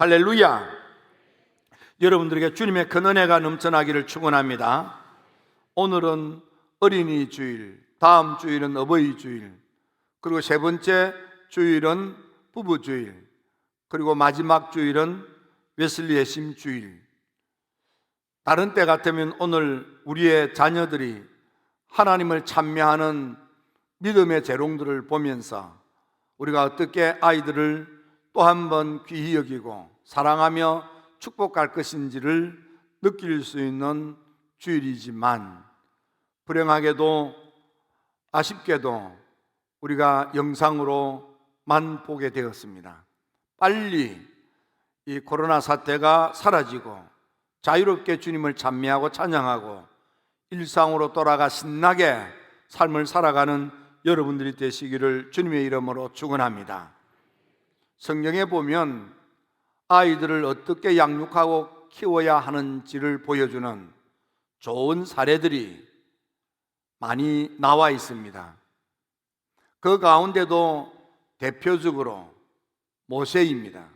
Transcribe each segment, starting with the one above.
할렐루야. 여러분들에게 주님의 큰 은혜가 넘쳐나기를 축원합니다. 오늘은 어린이 주일, 다음 주일은 어버이 주일, 그리고 세 번째 주일은 부부 주일, 그리고 마지막 주일은 웨슬리의 심 주일. 다른 때 같으면 오늘 우리의 자녀들이 하나님을 찬미하는 믿음의 재롱들을 보면서 우리가 어떻게 아이들을 또 한 번 귀히 여기고 사랑하며 축복할 것인지를 느낄 수 있는 주일이지만, 불행하게도 아쉽게도 우리가 영상으로만 보게 되었습니다. 빨리 이 코로나 사태가 사라지고 자유롭게 주님을 찬미하고 찬양하고 일상으로 돌아가 신나게 삶을 살아가는 여러분들이 되시기를 주님의 이름으로 축원합니다. 성경에 보면 아이들을 어떻게 양육하고 키워야 하는지를 보여주는 좋은 사례들이 많이 나와 있습니다. 그 가운데도 대표적으로 모세입니다.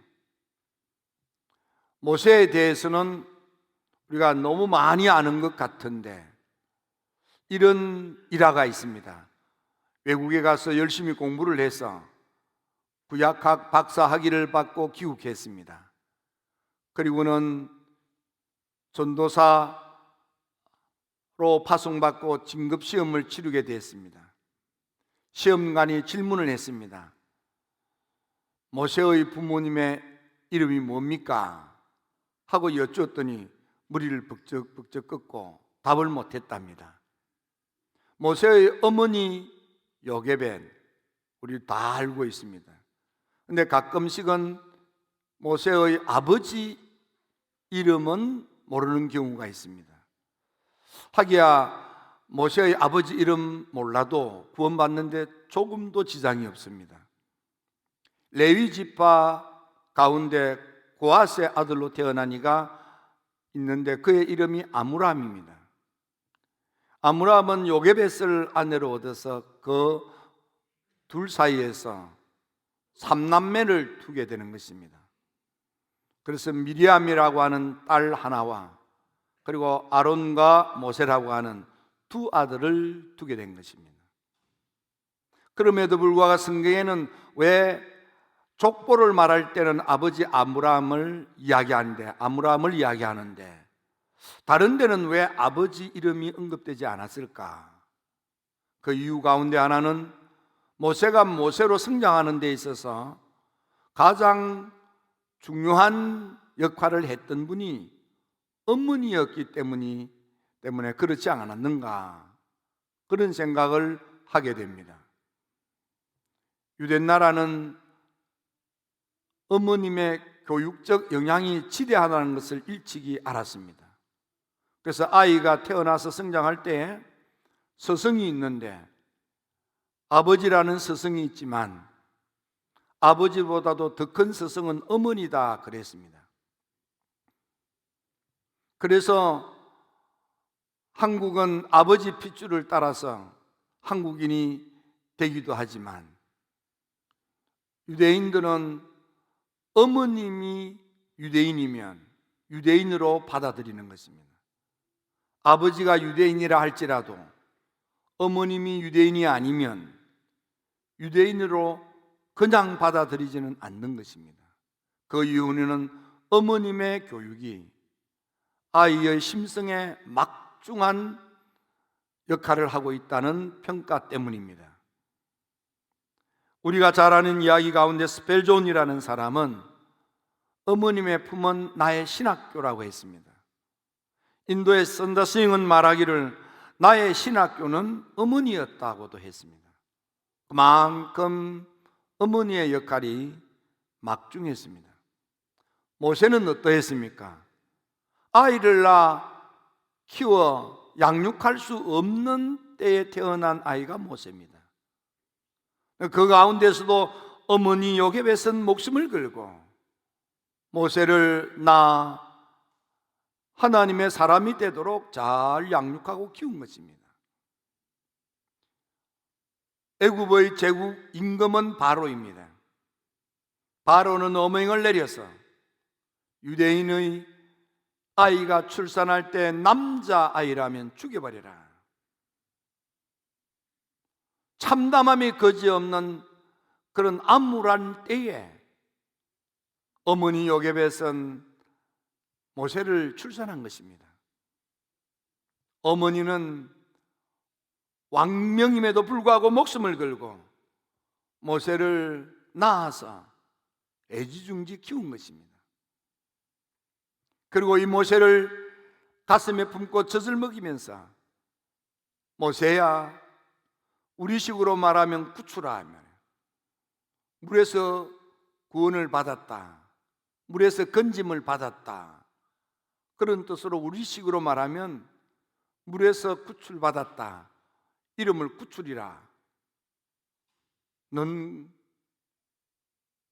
모세에 대해서는 우리가 너무 많이 아는 것 같은데 이런 일화가 있습니다. 외국에 가서 열심히 공부를 해서 구약학 박사 학위를 받고 귀국했습니다. 그리고는 전도사로 파송받고 진급시험을 치르게 됐습니다. 시험관이 질문을 했습니다. 모세의 부모님의 이름이 뭡니까? 하고 여쭈었더니 머리를 벅적 꺾고 답을 못했답니다. 모세의 어머니 요게벳, 우리 다 알고 있습니다. 근데 가끔씩은 모세의 아버지 이름은 모르는 경우가 있습니다. 하기야 모세의 아버지 이름 몰라도 구원받는데 조금도 지장이 없습니다. 레위 지파 가운데 고앗의 아들로 태어난 이가 있는데 그의 이름이 아므람입니다. 아므람은 요게벳을 아내로 얻어서 그 둘 사이에서 삼남매를 두게 되는 것입니다. 그래서 미리암이라고 하는 딸 하나와 그리고 아론과 모세라고 하는 두 아들을 두게 된 것입니다. 그럼에도 불구하고 성경에는 왜 족보를 말할 때는 아버지 아므람을 이야기하는데 다른 데는 왜 아버지 이름이 언급되지 않았을까? 그 이유 가운데 하나는 모세가 모세로 성장하는 데 있어서 가장 중요한 역할을 했던 분이 어머니였기 때문에 그렇지 않았는가, 그런 생각을 하게 됩니다. 유대나라는 어머님의 교육적 영향이 지대하다는 것을 일찍이 알았습니다. 그래서 아이가 태어나서 성장할 때 스승이 있는데 아버지라는 스승이 있지만 아버지보다도 더 큰 스승은 어머니다 그랬습니다. 그래서 한국은 아버지 핏줄을 따라서 한국인이 되기도 하지만 유대인들은 어머님이 유대인이면 유대인으로 받아들이는 것입니다. 아버지가 유대인이라 할지라도 어머님이 유대인이 아니면 유대인으로 그냥 받아들이지는 않는 것입니다. 그 이유는 어머님의 교육이 아이의 심성에 막중한 역할을 하고 있다는 평가 때문입니다. 우리가 잘 아는 이야기 가운데 스펠존이라는 사람은 어머님의 품은 나의 신학교라고 했습니다. 인도의 선더스윙은 말하기를 나의 신학교는 어머니였다고도 했습니다. 그만큼 어머니의 역할이 막중했습니다. 모세는 어떠했습니까? 아이를 낳아 키워 양육할 수 없는 때에 태어난 아이가 모세입니다. 그 가운데서도 어머니 요게벳은 목숨을 걸고 모세를 낳아 하나님의 사람이 되도록 잘 양육하고 키운 것입니다. 애굽의 제국 임금은 바로입니다. 바로는 어명을 내려서 유대인의 아이가 출산할 때 남자아이라면 죽여버려라. 참담함이 거지없는 그런 암울한 때에 어머니 요게벳은 모세를 출산한 것입니다. 어머니는 왕명임에도 불구하고 목숨을 걸고 모세를 낳아서 애지중지 키운 것입니다. 그리고 이 모세를 가슴에 품고 젖을 먹이면서 모세야, 우리식으로 말하면 구추라 하면 물에서 구원을 받았다, 물에서 건짐을 받았다, 그런 뜻으로 우리식으로 말하면 물에서 구출받았다, 이름을 구출이라. 넌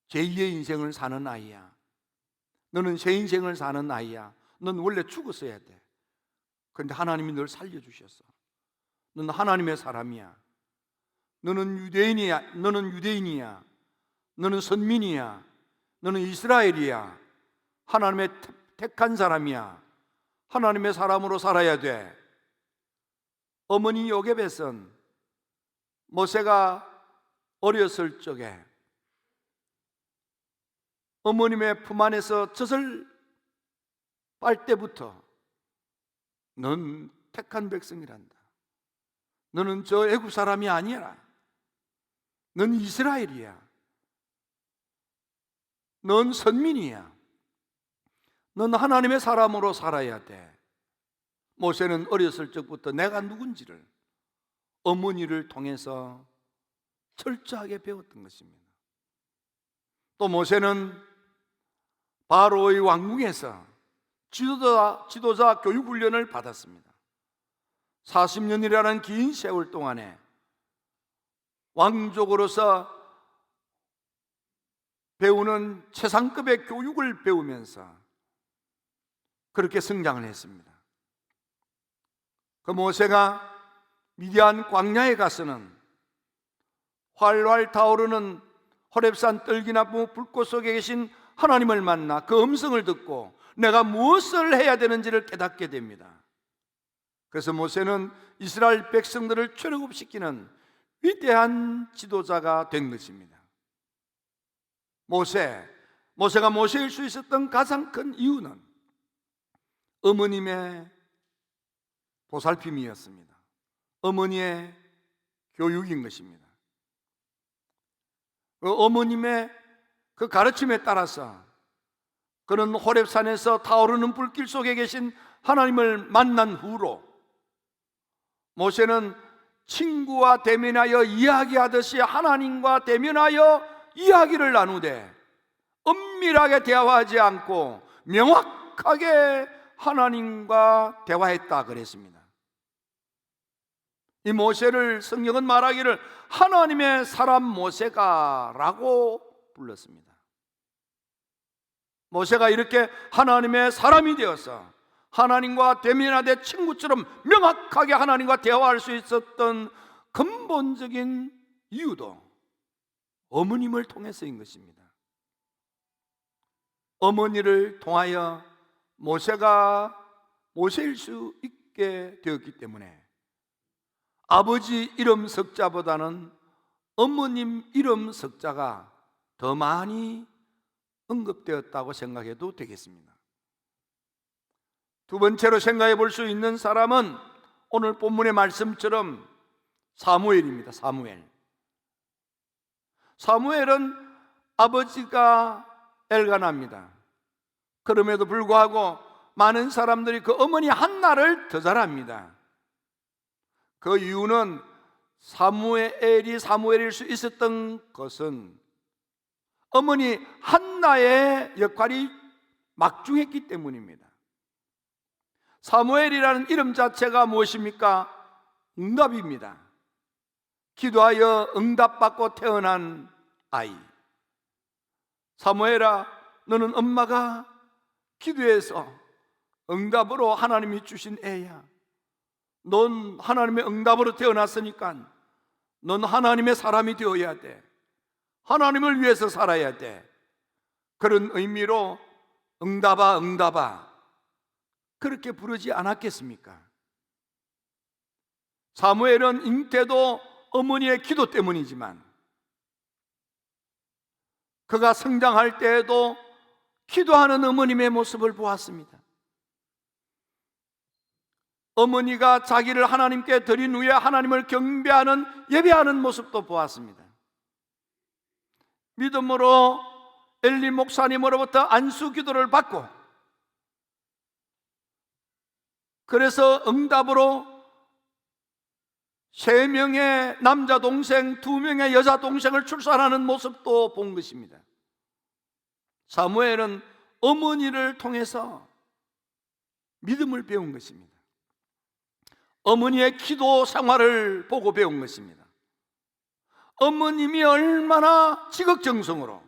제2의 인생을 사는 아이야. 너는 새 인생을 사는 아이야. 넌 원래 죽었어야 돼. 그런데 하나님이 널 살려주셨어. 넌 하나님의 사람이야. 너는 유대인이야. 너는 선민이야. 너는 이스라엘이야. 하나님의 택한 사람이야. 하나님의 사람으로 살아야 돼. 어머니 요게벳은 모세가 어렸을 적에 어머님의 품 안에서 젖을 빨 때부터 넌 택한 백성이란다. 너는 저 애굽 사람이 아니야. 넌 이스라엘이야. 넌 선민이야. 넌 하나님의 사람으로 살아야 돼. 모세는 어렸을 적부터 내가 누군지를 어머니를 통해서 철저하게 배웠던 것입니다. 또 모세는 바로의 왕궁에서 지도자 교육 훈련을 받았습니다. 40년이라는 긴 세월 동안에 왕족으로서 배우는 최상급의 교육을 배우면서 그렇게 성장을 했습니다. 그 모세가 미디안 광야에 가서는 활활 타오르는 호렙산 떨기나무 불꽃 속에 계신 하나님을 만나 그 음성을 듣고 내가 무엇을 해야 되는지를 깨닫게 됩니다. 그래서 모세는 이스라엘 백성들을 출애굽시키는 위대한 지도자가 된 것입니다. 모세가 모세일 수 있었던 가장 큰 이유는 어머님의 보살핌이었습니다. 어머니의 교육인 것입니다. 어머님의 그 가르침에 따라서 그는 호렙산에서 타오르는 불길 속에 계신 하나님을 만난 후로 모세는 친구와 대면하여 이야기하듯이 하나님과 대면하여 이야기를 나누되 은밀하게 대화하지 않고 명확하게 하나님과 대화했다 그랬습니다. 이 모세를 성경은 말하기를 하나님의 사람 모세가 라고 불렀습니다. 모세가 이렇게 하나님의 사람이 되어서 하나님과 대면하되 친구처럼 명확하게 하나님과 대화할 수 있었던 근본적인 이유도 어머님을 통해서인 것입니다. 어머니를 통하여 모세가 모세일 수 있게 되었기 때문에 아버지 이름 석자보다는 어머님 이름 석자가 더 많이 언급되었다고 생각해도 되겠습니다. 두 번째로 생각해 볼 수 있는 사람은 오늘 본문의 말씀처럼 사무엘입니다. 사무엘은 아버지가 엘가나입니다. 그럼에도 불구하고 많은 사람들이 그 어머니 한나를 더 잘 압니다. 그 이유는 사무엘이 사무엘일 수 있었던 것은 어머니 한나의 역할이 막중했기 때문입니다. 사무엘이라는 이름 자체가 무엇입니까? 응답입니다. 기도하여 응답받고 태어난 아이. 사무엘아, 너는 엄마가 기도해서 응답으로 하나님이 주신 애야. 넌 하나님의 응답으로 태어났으니까 넌 하나님의 사람이 되어야 돼. 하나님을 위해서 살아야 돼. 그런 의미로 응답아 응답아 그렇게 부르지 않았겠습니까? 사무엘은 잉태도 어머니의 기도 때문이지만 그가 성장할 때에도 기도하는 어머님의 모습을 보았습니다. 어머니가 자기를 하나님께 드린 후에 하나님을 경배하는 예배하는 모습도 보았습니다. 믿음으로 엘리 목사님으로부터 안수 기도를 받고 그래서 응답으로 3명의 남자 동생, 2명의 여자 동생을 출산하는 모습도 본 것입니다. 사무엘은 어머니를 통해서 믿음을 배운 것입니다. 어머니의 기도 생활을 보고 배운 것입니다. 어머님이 얼마나 지극정성으로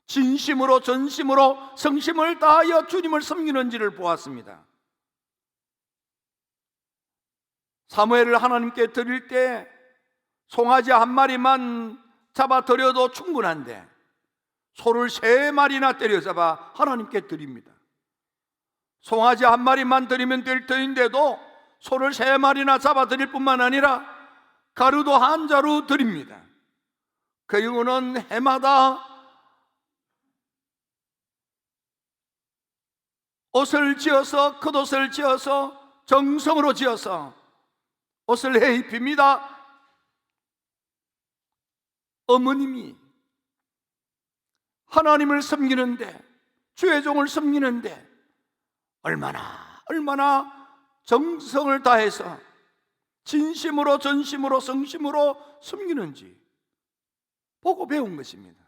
진심으로 전심으로 성심을 다하여 주님을 섬기는지를 보았습니다. 사무엘을 하나님께 드릴 때 송아지 1마리만 잡아 드려도 충분한데 소를 3마리나 때려잡아 하나님께 드립니다. 송아지 1마리만 드리면 될 터인데도 소를 3마리나 잡아 드릴 뿐만 아니라 가루도 1자루 드립니다. 그 이유는 해마다 옷을 지어서, 겉옷을 지어서, 정성으로 지어서 옷을 해 입힙니다. 어머님이 하나님을 섬기는데, 주의 종을 섬기는데 얼마나 정성을 다해서 진심으로 전심으로 성심으로 섬기는지 보고 배운 것입니다.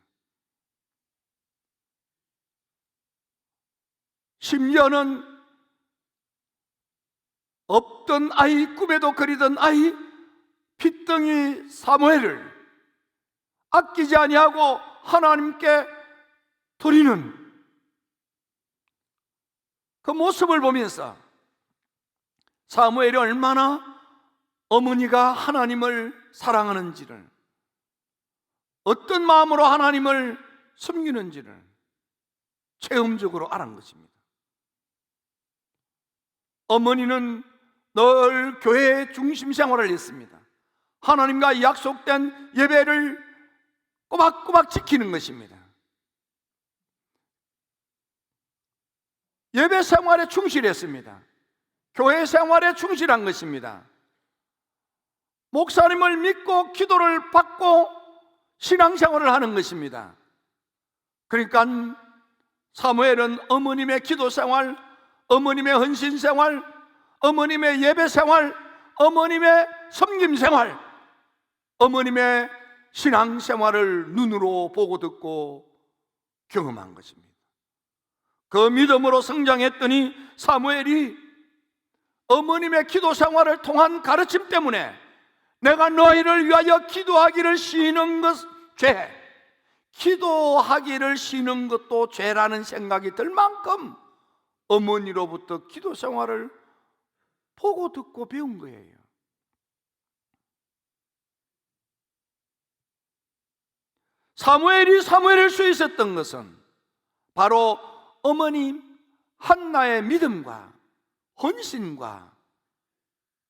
심지어는 없던 아이, 꿈에도 그리던 아이 핏덩이 사무엘을 아끼지 아니하고 하나님께 드리는 그 모습을 보면서 사무엘이 얼마나 어머니가 하나님을 사랑하는지를, 어떤 마음으로 하나님을 섬기는지를 체험적으로 알은 것입니다. 어머니는 늘 교회 중심 생활을 했습니다. 하나님과 약속된 예배를 꼬박꼬박 지키는 것입니다. 예배 생활에 충실했습니다. 교회 생활에 충실한 것입니다. 목사님을 믿고 기도를 받고 신앙생활을 하는 것입니다. 그러니까 사무엘은 어머님의 기도생활, 어머님의 헌신생활, 어머님의 예배생활, 어머님의 섬김생활, 어머님의 신앙생활을 눈으로 보고 듣고 경험한 것입니다. 그 믿음으로 성장했더니 사무엘이 어머님의 기도생활을 통한 가르침 때문에 내가 너희를 위하여 기도하기를 쉬는 것 죄, 기도하기를 쉬는 것도 죄라는 생각이 들 만큼 어머니로부터 기도생활을 보고 듣고 배운 거예요. 사무엘일 수 있었던 것은 바로 어머니 한나의 믿음과 헌신과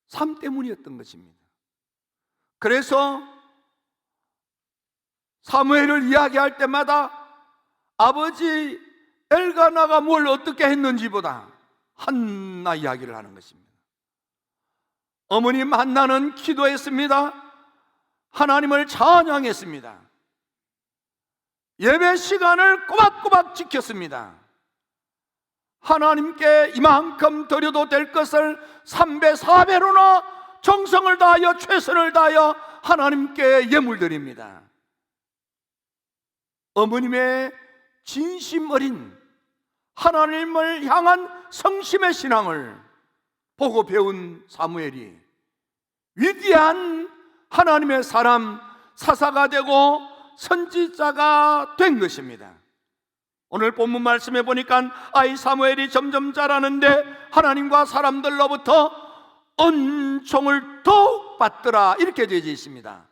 삶 때문이었던 것입니다. 그래서 사무엘을 이야기할 때마다 아버지 엘가나가 뭘 어떻게 했는지보다 한나 이야기를 하는 것입니다. 어머님 한나는 기도했습니다. 하나님을 찬양했습니다. 예배 시간을 꼬박꼬박 지켰습니다. 하나님께 이만큼 드려도 될 것을 3배, 4배로나 정성을 다하여 최선을 다하여 하나님께 예물 드립니다. 어머님의 진심 어린 하나님을 향한 성심의 신앙을 보고 배운 사무엘이 위대한 하나님의 사람, 사사가 되고 선지자가 된 것입니다. 오늘 본문 말씀에 보니까 아이 사무엘이 점점 자라는데 하나님과 사람들로부터 은총을 더욱 받더라, 이렇게 되어 있습니다.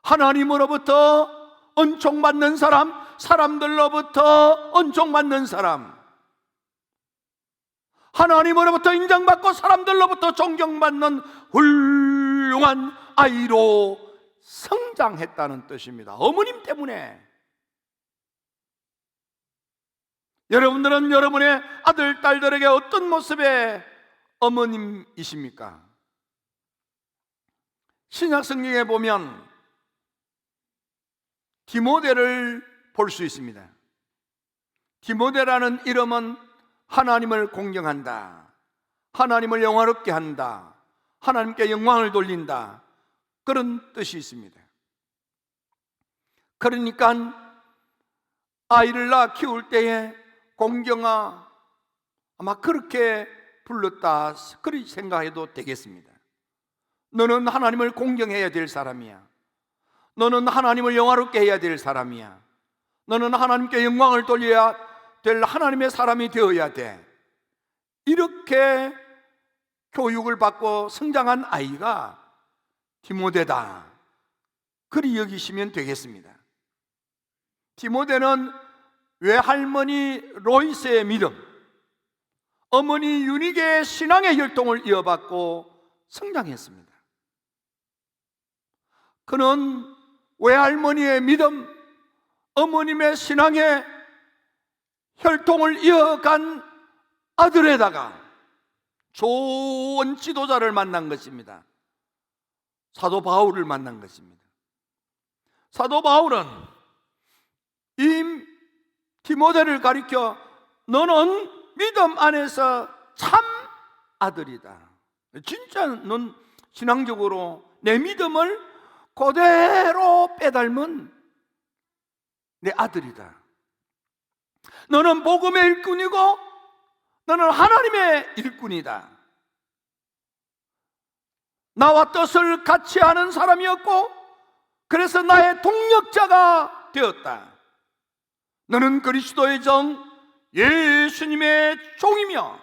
하나님으로부터 은총 받는 사람, 사람들로부터 은총 받는 사람, 하나님으로부터 인정받고 사람들로부터 존경받는 훌륭한 아이로 성장했다는 뜻입니다. 어머님 때문에. 여러분들은 여러분의 아들, 딸들에게 어떤 모습의 어머님이십니까? 신약 성경에 보면 디모데를 볼 수 있습니다. 디모데라는 이름은 하나님을 공경한다, 하나님을 영화롭게 한다, 하나님께 영광을 돌린다, 그런 뜻이 있습니다. 그러니까 아이를 낳아 키울 때에 공경아, 아마 그렇게 불렀다, 그렇게 생각해도 되겠습니다. 너는 하나님을 공경해야 될 사람이야. 너는 하나님을 영화롭게 해야 될 사람이야. 너는 하나님께 영광을 돌려야 될 하나님의 사람이 되어야 돼. 이렇게 교육을 받고 성장한 아이가 디모데다, 그리 여기시면 되겠습니다. 디모데는 외할머니 로이스의 믿음, 어머니 유니게의 신앙의 혈통을 이어받고 성장했습니다. 그는 외할머니의 믿음, 어머님의 신앙의 혈통을 이어간 아들에다가 좋은 지도자를 만난 것입니다. 사도 바울을 만난 것입니다. 사도 바울은 이 디모데를 가리켜 너는 믿음 안에서 참 아들이다. 진짜 넌 신앙적으로 내 믿음을 그대로 빼닮은 내 아들이다. 너는 복음의 일꾼이고 너는 하나님의 일꾼이다. 나와 뜻을 같이 하는 사람이었고 그래서 나의 동력자가 되었다. 너는 그리스도의 정 예수님의 종이며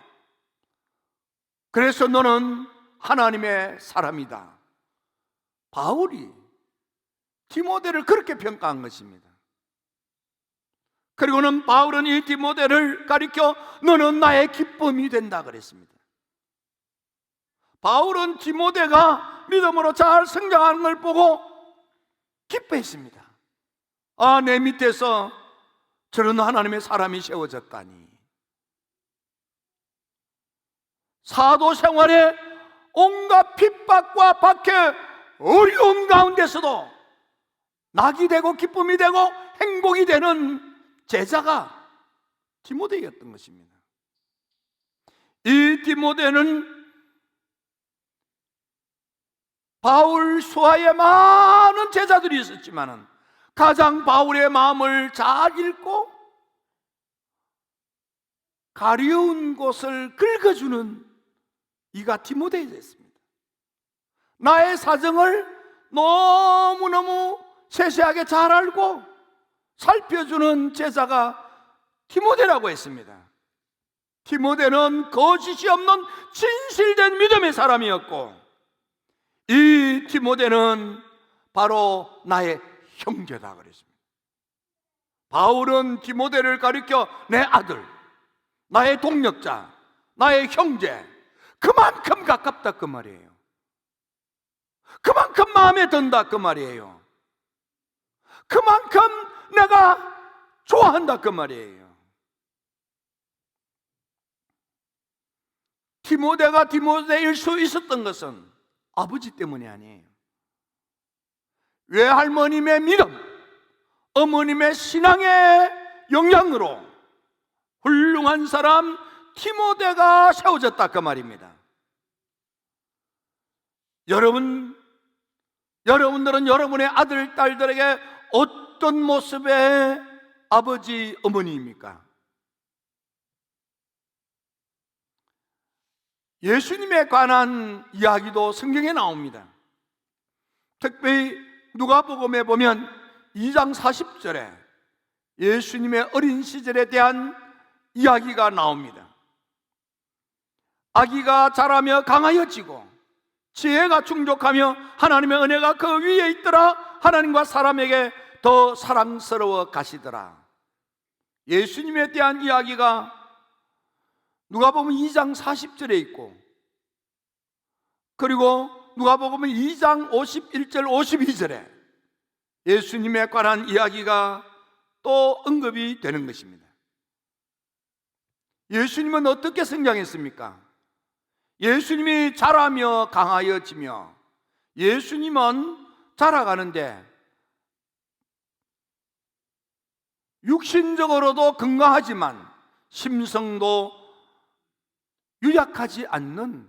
그래서 너는 하나님의 사람이다. 바울이 디모데를 그렇게 평가한 것입니다. 그리고는 바울은 이 디모데를 가리켜 너는 나의 기쁨이 된다 그랬습니다. 바울은 디모데가 믿음으로 잘 성장하는 걸 보고 기뻐했습니다. 아, 내 밑에서 저런 하나님의 사람이 세워졌다니. 사도 생활에 온갖 핍박과 박해, 어려움 가운데서도 낙이 되고 기쁨이 되고 행복이 되는 제자가 디모데였던 것입니다. 이 디모데는 바울 수하에 많은 제자들이 있었지만 가장 바울의 마음을 잘 읽고 가려운 곳을 긁어주는 이가 디모데였습니다. 나의 사정을 너무너무 세세하게 잘 알고 살펴주는 제자가 디모데라고 했습니다. 디모데는 거짓이 없는 진실된 믿음의 사람이었고 이 디모데는 바로 나의 형제다 그랬습니다. 바울은 디모데를 가리켜 내 아들, 나의 동력자, 나의 형제, 그만큼 가깝다 그 말이에요. 그만큼 마음에 든다 그 말이에요. 그만큼 내가 좋아한다 그 말이에요. 디모데가 디모데일 수 있었던 것은 아버지 때문이 아니에요. 외할머님의 믿음, 어머님의 신앙의 영향으로 훌륭한 사람 디모데가 세워졌다 그 말입니다. 여러분들은 여러분의 아들, 딸들에게 어떤 모습의 아버지, 어머니입니까? 예수님에 관한 이야기도 성경에 나옵니다. 특별히 누가복음에 보면 2장 40절에 예수님의 어린 시절에 대한 이야기가 나옵니다. 아기가 자라며 강하여지고 지혜가 충족하며 하나님의 은혜가 그 위에 있더라. 하나님과 사람에게 더 사랑스러워 가시더라. 예수님에 대한 이야기가 누가복음 2장 40절에 있고, 그리고 누가복음 2장 51절 52절에 예수님에 관한 이야기가 또 언급이 되는 것입니다. 예수님은 어떻게 성장했습니까? 예수님이 자라며 강하여지며, 예수님은 자라가는데 육신적으로도 건강하지만 심성도 유약하지 않는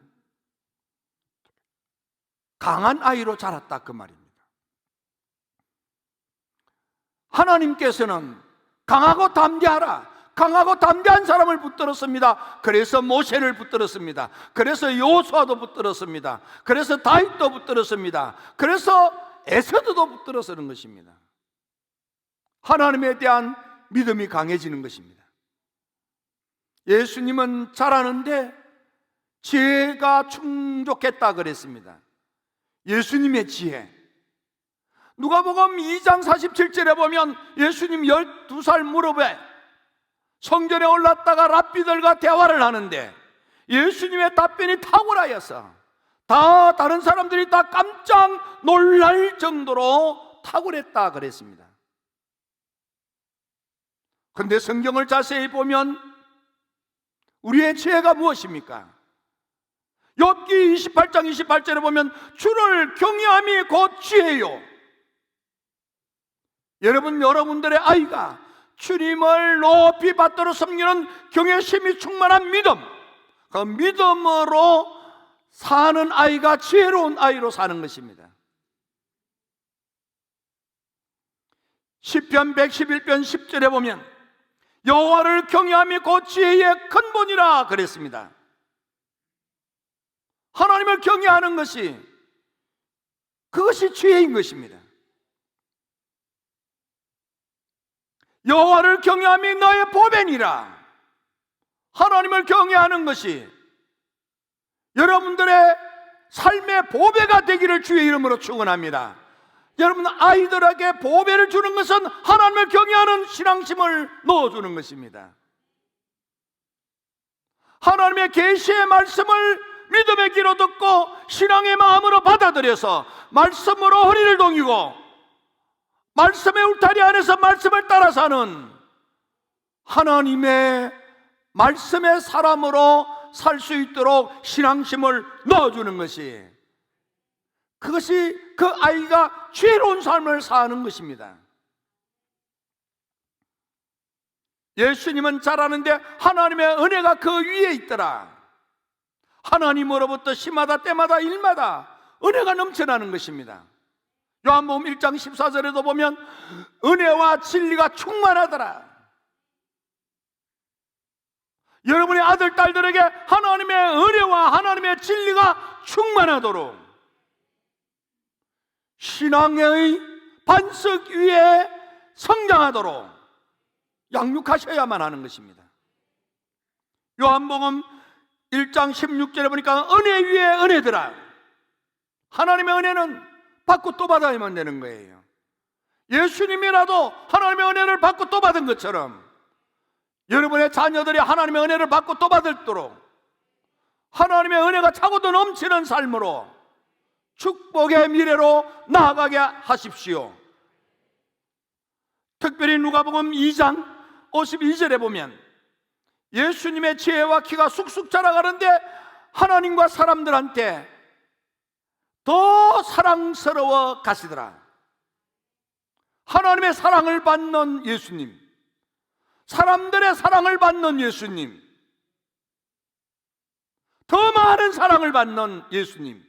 강한 아이로 자랐다, 그 말입니다. 하나님께서는 강하고 담대하라, 강하고 담대한 사람을 붙들었습니다. 그래서 모세를 붙들었습니다. 그래서 여호수아도 붙들었습니다. 그래서 다윗도 붙들었습니다. 그래서 에서드도 붙들어서는 것입니다. 하나님에 대한 믿음이 강해지는 것입니다. 예수님은 자라는데 지혜가 충족했다 그랬습니다. 예수님의 지혜. 누가복음 2장 47절에 보면 예수님 12살 무렵에 성전에 올랐다가 랍비들과 대화를 하는데 예수님의 답변이 탁월하여서 다른 사람들이 다 깜짝 놀랄 정도로 탁월했다 그랬습니다. 그런데 성경을 자세히 보면 우리의 지혜가 무엇입니까? 욥기 28장 28절에 보면 주를 경외함이 곧 지혜요. 여러분들의 아이가 주님을 높이 받들어 섬기는 경외심이 충만한 믿음, 그 믿음으로 사는 아이가 지혜로운 아이로 사는 것입니다. 시편 111편 10절에 보면 여호와를 경외함이 곧 지혜의 근본이라 그랬습니다. 하나님을 경외하는 것이, 그것이 지혜인 것입니다. 여호와를 경외함이 너의 보배니라. 하나님을 경외하는 것이 여러분들의 삶의 보배가 되기를 주의 이름으로 축원합니다. 여러분 아이들에게 보배를 주는 것은 하나님을 경외하는 신앙심을 넣어주는 것입니다. 하나님의 계시의 말씀을 믿음의 귀로 듣고 신앙의 마음으로 받아들여서 말씀으로 허리를 동이고 말씀의 울타리 안에서 말씀을 따라 사는 하나님의 말씀의 사람으로 살 수 있도록 신앙심을 넣어주는 것이, 그것이 그 아이가 지혜로운 삶을 사는 것입니다. 예수님은 자라는데 하나님의 은혜가 그 위에 있더라. 하나님으로부터 시마다 때마다 일마다 은혜가 넘쳐나는 것입니다. 요한복음 1장 14절에도 보면 은혜와 진리가 충만하더라. 여러분의 아들, 딸들에게 하나님의 은혜와 하나님의 진리가 충만하도록 신앙의 반석 위에 성장하도록 양육하셔야만 하는 것입니다. 요한복음 1장 16절에 보니까 은혜 위에 은혜더라. 하나님의 은혜는 받고 또 받아야만 되는 거예요. 예수님이라도 하나님의 은혜를 받고 또 받은 것처럼 여러분의 자녀들이 하나님의 은혜를 받고 또 받도록 하나님의 은혜가 차고도 넘치는 삶으로 축복의 미래로 나아가게 하십시오. 특별히 누가복음 2장 52절에 보면 예수님의 지혜와 키가 쑥쑥 자라가는데 하나님과 사람들한테 더 사랑스러워 가시더라. 하나님의 사랑을 받는 예수님, 사람들의 사랑을 받는 예수님, 더 많은 사랑을 받는 예수님.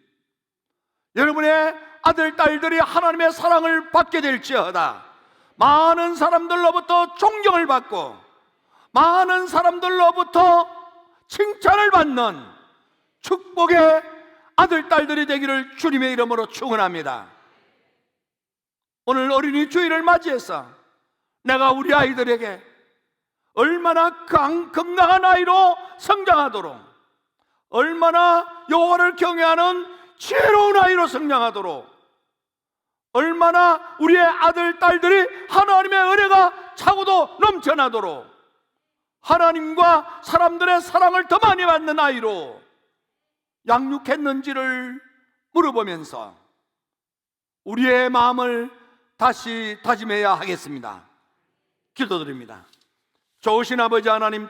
여러분의 아들, 딸들이 하나님의 사랑을 받게 될지어다. 많은 사람들로부터 존경을 받고 많은 사람들로부터 칭찬을 받는 축복의 아들, 딸들이 되기를 주님의 이름으로 축원합니다. 오늘 어린이 주일을 맞이해서 내가 우리 아이들에게 얼마나 건강한 아이로 성장하도록, 얼마나 여호와를 경외하는 지혜로운 아이로 성장하도록, 얼마나 우리의 아들, 딸들이 하나님의 은혜가 차고도 넘쳐나도록 하나님과 사람들의 사랑을 더 많이 받는 아이로 양육했는지를 물어보면서 우리의 마음을 다시 다짐해야 하겠습니다. 기도드립니다. 좋으신 아버지 하나님,